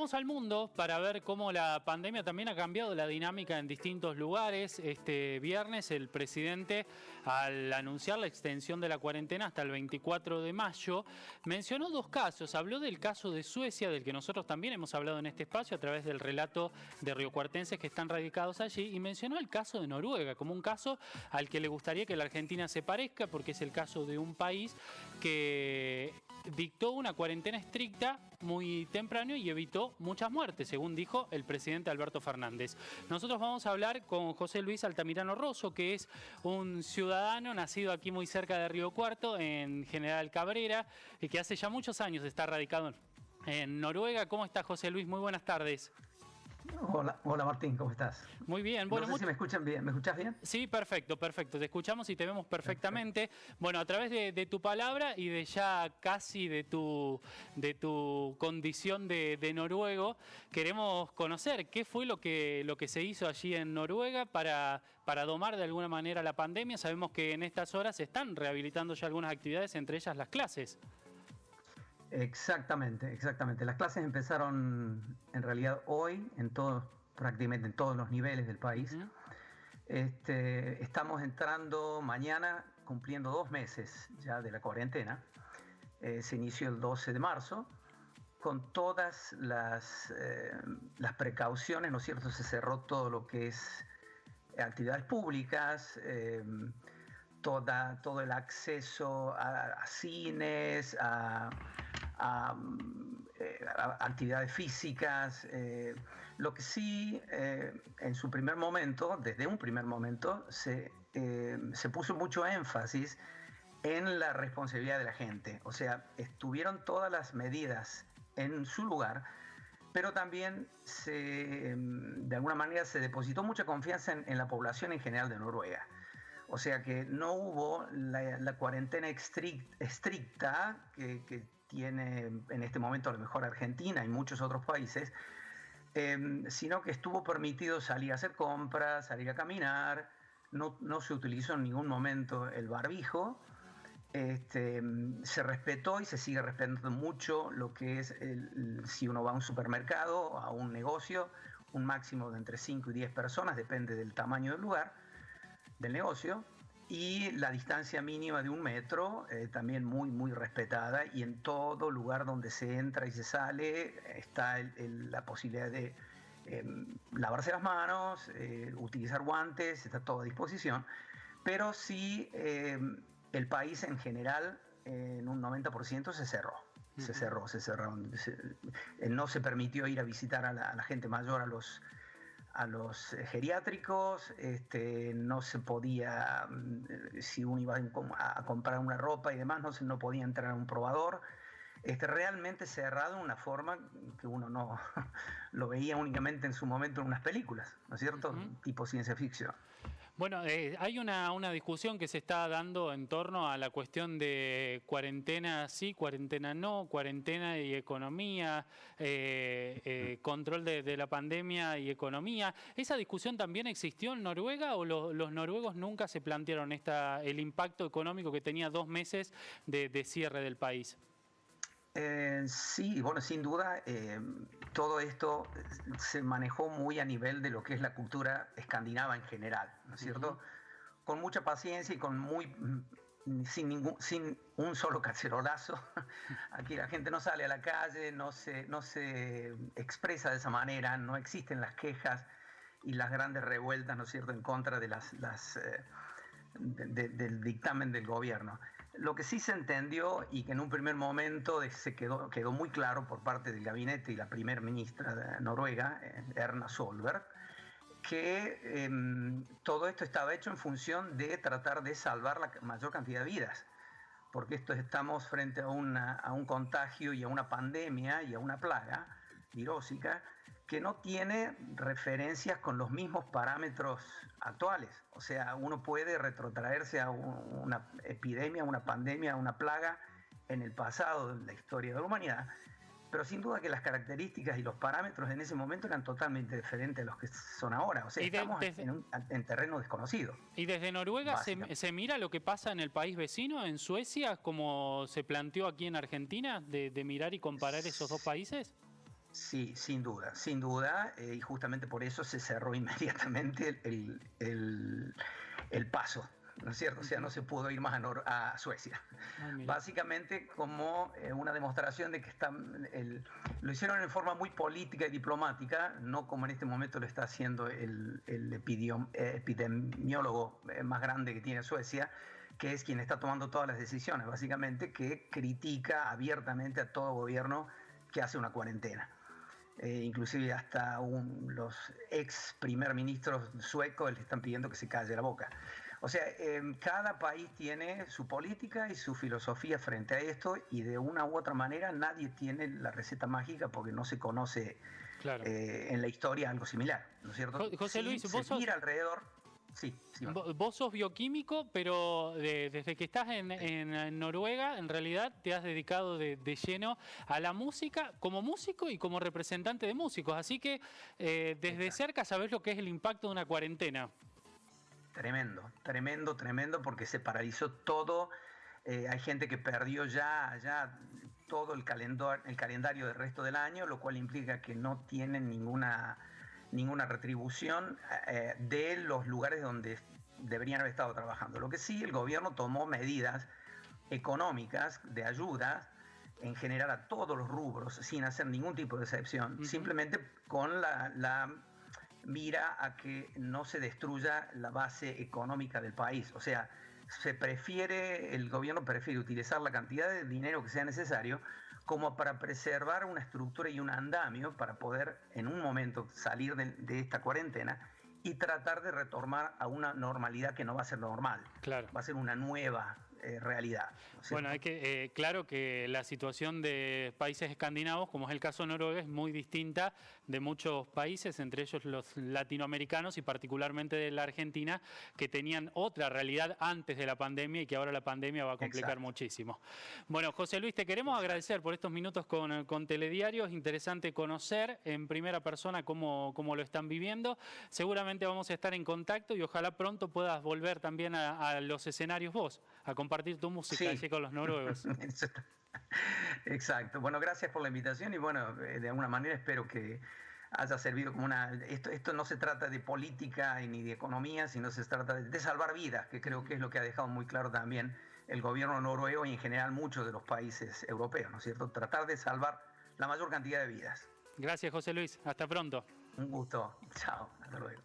Vamos al mundo para ver cómo la pandemia también ha cambiado la dinámica en distintos lugares. Este viernes el presidente, al anunciar la extensión de la cuarentena hasta el 24 de mayo, mencionó dos casos. Habló del caso de Suecia, del que nosotros también hemos hablado en este espacio a través del relato de riocuartenses que están radicados allí, y mencionó el caso de Noruega como un caso al que le gustaría que la Argentina se parezca, porque es el caso de un país que dictó una cuarentena estricta muy temprano y evitó muchas muertes, según dijo el presidente Alberto Fernández. Nosotros vamos a hablar con José Luis Altamirano Rosso, que es un ciudadano nacido aquí muy cerca de Río Cuarto, en General Cabrera, y que hace ya muchos años está radicado en Noruega. ¿Cómo está, José Luis? Muy buenas tardes. Hola Martín, ¿cómo estás? Muy bien. Bueno, no sé si me escuchan bien. ¿Me escuchás bien? Sí, perfecto. Te escuchamos y te vemos perfectamente. Perfecto. Bueno, a través de tu palabra y de ya casi de tu condición de noruego, queremos conocer qué fue lo que se hizo allí en Noruega para domar de alguna manera la pandemia. Sabemos que en estas horas se están rehabilitando ya algunas actividades, entre ellas las clases. Exactamente. Las clases empezaron en realidad hoy prácticamente en todos los niveles del país. Uh-huh. Estamos entrando mañana, cumpliendo 2 meses ya de la cuarentena. Se inició el 12 de marzo, con todas las precauciones, ¿no es cierto? Se cerró todo lo que es actividades públicas, todo el acceso a cines, a actividades físicas. Lo que sí, desde un primer momento, se puso mucho énfasis en la responsabilidad de la gente. O sea, estuvieron todas las medidas en su lugar, pero también de alguna manera se depositó mucha confianza en la población en general de Noruega. O sea que no hubo la cuarentena estricta que tiene en este momento a lo mejor Argentina y muchos otros países, sino que estuvo permitido salir a hacer compras, salir a caminar. No se utilizó en ningún momento el barbijo. Se respetó y se sigue respetando mucho lo que es si uno va a un supermercado, a un negocio, un máximo de entre 5 y 10 personas, depende del tamaño del lugar, del negocio, y la distancia mínima de 1 metro, también muy respetada, y en todo lugar donde se entra y se sale está la posibilidad de lavarse las manos, utilizar guantes, está todo a disposición, pero sí el país en general en un 90% se cerró. Se cerró. No se permitió ir a visitar a la gente mayor, a los geriátricos. No se podía, si uno iba a comprar una ropa y demás, no podía entrar a un probador. Realmente cerrado de una forma que uno no lo veía únicamente en su momento en unas películas, ¿no es cierto? Uh-huh. Tipo ciencia ficción. Bueno, hay una discusión que se está dando en torno a la cuestión de cuarentena sí, cuarentena no, cuarentena y economía, control de la pandemia y economía. ¿Esa discusión también existió en Noruega o los noruegos nunca se plantearon el impacto económico que tenía 2 meses de cierre del país? Sí, bueno, sin duda, todo esto se manejó muy a nivel de lo que es la cultura escandinava en general, ¿no es cierto? Uh-huh. Con mucha paciencia y sin un solo cacerolazo. Aquí la gente no sale a la calle, no se expresa de esa manera, no existen las quejas y las grandes revueltas, ¿no es cierto?, en contra de del dictamen del gobierno. Lo que sí se entendió y que en un primer momento se quedó muy claro por parte del gabinete y la primera ministra de Noruega, Erna Solberg, que todo esto estaba hecho en función de tratar de salvar la mayor cantidad de vidas, porque estamos frente a un contagio y a una pandemia y a una plaga virósica que no tiene referencias con los mismos parámetros actuales. O sea, uno puede retrotraerse a una epidemia, una pandemia, una plaga en el pasado de la historia de la humanidad, pero sin duda que las características y los parámetros en ese momento eran totalmente diferentes a los que son ahora. O sea, estamos en terreno desconocido. ¿Y desde Noruega se mira lo que pasa en el país vecino, en Suecia, como se planteó aquí en Argentina, de mirar y comparar esos dos países? Sí, sin duda, y justamente por eso se cerró inmediatamente el paso, ¿no es cierto? O sea, no se pudo ir más a Suecia. Básicamente como una demostración de que lo hicieron en forma muy política y diplomática, no como en este momento lo está haciendo el epidemiólogo más grande que tiene Suecia, que es quien está tomando todas las decisiones, básicamente, que critica abiertamente a todo gobierno que hace una cuarentena. Inclusive hasta los ex primer ministros suecos le están pidiendo que se calle la boca. O sea, cada país tiene su política y su filosofía frente a esto, y de una u otra manera nadie tiene la receta mágica porque no se conoce Claro. En la historia algo similar, ¿no es cierto? José Luis, vos sos... alrededor... Sí, vos sos bioquímico, pero desde que estás en Noruega, en realidad te has dedicado de lleno a la música como músico y como representante de músicos. Así que desde cerca sabés lo que es el impacto de una cuarentena. Tremendo, porque se paralizó todo. Hay gente que perdió ya todo el calendario del resto del año, lo cual implica que no tienen ninguna retribución de los lugares donde deberían haber estado trabajando. Lo que sí, el gobierno tomó medidas económicas de ayuda en general a todos los rubros, sin hacer ningún tipo de excepción, simplemente con la mira a que no se destruya la base económica del país. O sea, el gobierno prefiere utilizar la cantidad de dinero que sea necesario como para preservar una estructura y un andamio para poder en un momento salir de esta cuarentena y tratar de retomar a una normalidad que no va a ser normal. Claro. Va a ser una nueva realidad. ¿No? Bueno, claro que la situación de países escandinavos, como es el caso de Noruega, es muy distinta de muchos países, entre ellos los latinoamericanos y particularmente de la Argentina, que tenían otra realidad antes de la pandemia y que ahora la pandemia va a complicar muchísimo. Bueno, José Luis, te queremos agradecer por estos minutos con Telediario. Es interesante conocer en primera persona cómo lo están viviendo. Seguramente vamos a estar en contacto y ojalá pronto puedas volver también a los escenarios vos, a compartir tu música allí con los noruegos. Exacto. Bueno, gracias por la invitación y bueno, de alguna manera espero que haya servido como Esto no se trata de política ni de economía, sino se trata de salvar vidas, que creo que es lo que ha dejado muy claro también el gobierno noruego y en general muchos de los países europeos, ¿no es cierto? Tratar de salvar la mayor cantidad de vidas. Gracias, José Luis. Hasta pronto. Un gusto. Chao. Hasta luego.